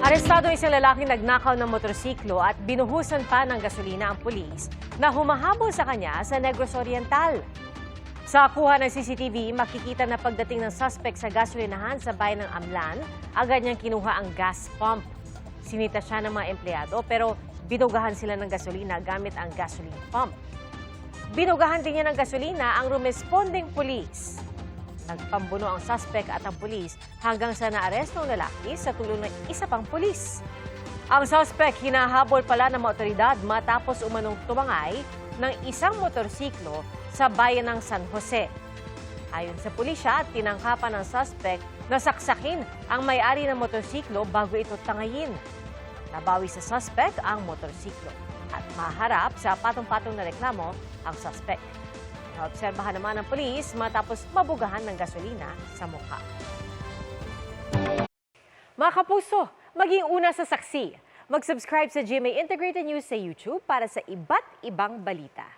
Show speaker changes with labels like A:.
A: Arestado isang lalaking nagnakaw ng motorsiklo at binuhusan pa ng gasolina ang pulis na humahabol sa kanya sa Negros Oriental. Sa kuha ng CCTV, makikita na pagdating ng suspect sa gasolinahan sa bayan ng Amlan, agad niyang kinuha ang gas pump. Sinita siya ng mga empleyado pero binugahan sila ng gasolina gamit ang gasoline pump. Binugahan din niya ng gasolina ang rumesponding pulis. Nagpambuno ang suspect at ang pulis hanggang sa naaresto ang lalaki sa tulong ng isa pang pulis. Ang suspect hinahabol pala ng mga otoridad matapos umanong tumangay ng isang motorsiklo sa bayan ng San Jose. Ayon sa pulisya, tinangkapan ng suspect na saksakin ang may-ari ng motorsiklo bago ito tangayin. Nabawi sa suspect ang motorsiklo at maharap sa patong-patong na reklamo ang suspect. Naobserbahan naman ng pulis matapos mabugahan ng gasolina sa mukha. Mga kapuso, maging una sa saksi. Mag-subscribe sa GMA Integrated News sa YouTube para sa iba't ibang balita.